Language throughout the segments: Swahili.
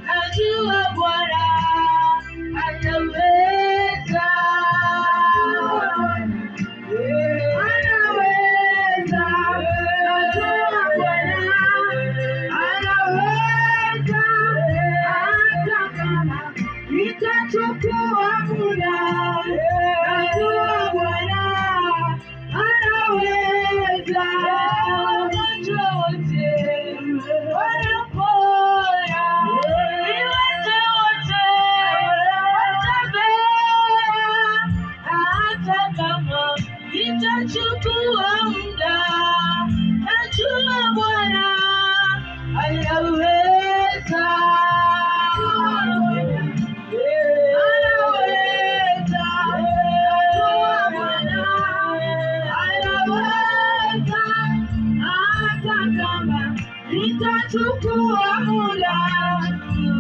najua Bwana anaweza. Itachukua muda, najua Bwana anaweza. Wagonjwa wote wanapona, viwete wote watembea, hata kama itachukua muda, najua Bwana anaweza. Itachukua muda,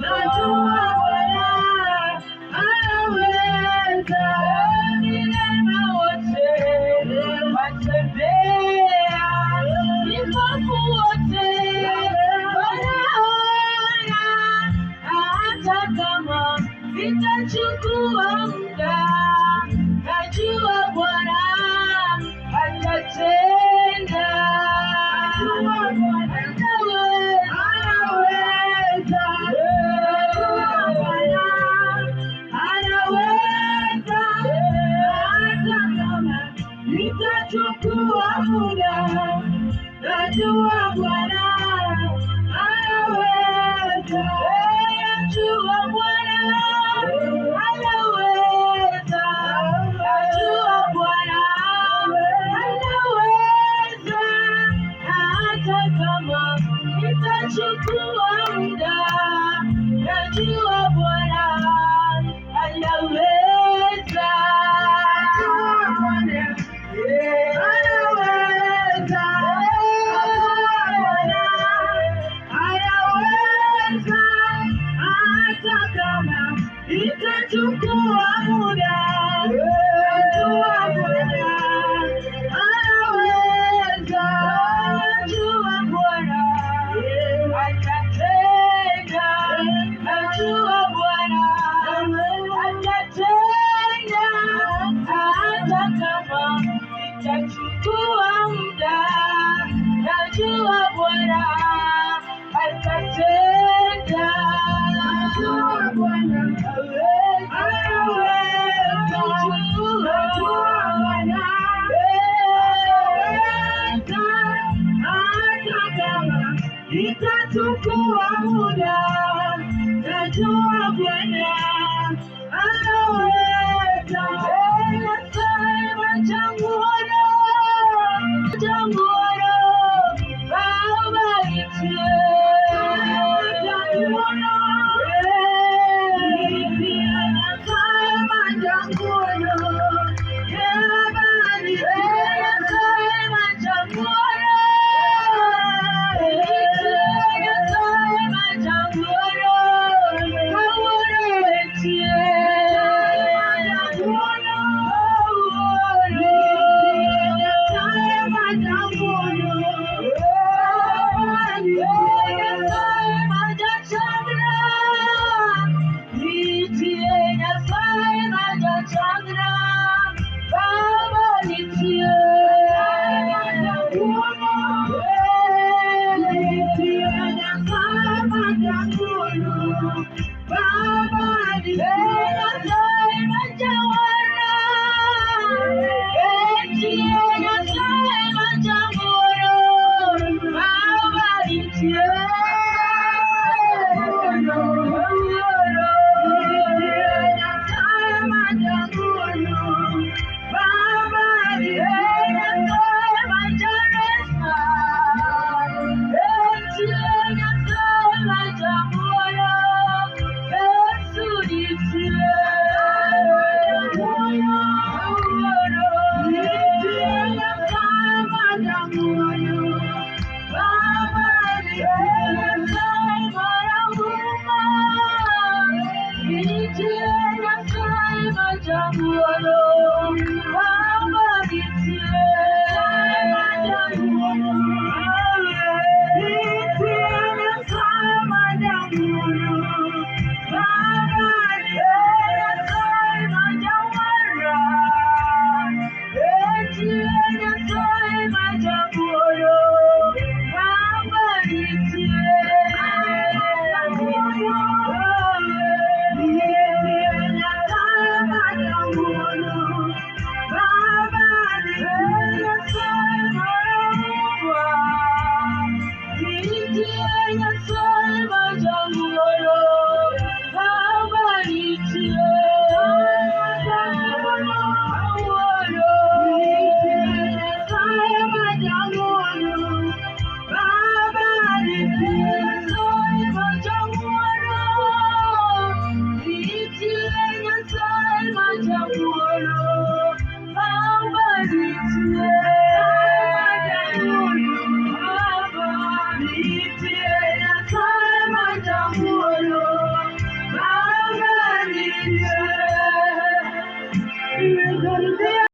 najua Bwana anaweza. Vilema wote watembea, vipofu wote wanaona, hata kama itachukua muda, najua Bwana atatenda. Itachukua muda, najua Bwana anaweza. Najua Bwana anaweza, najua Bwana anaweza, hata kama itachukua muda, najua Bwana anaweza. Itachukua muda, najua Bwana anaweza. Najua Bwana atatenda, najua Bwana atatenda, hata kama itachukua muda, najua Bwana atatenda. Najua Bwana itachukua muda, najua Bwana anaweza. Nasema changuono, changuono, Baba nitie changuono, nitie nasema changuono, Baba nitie nasema changuono, Baba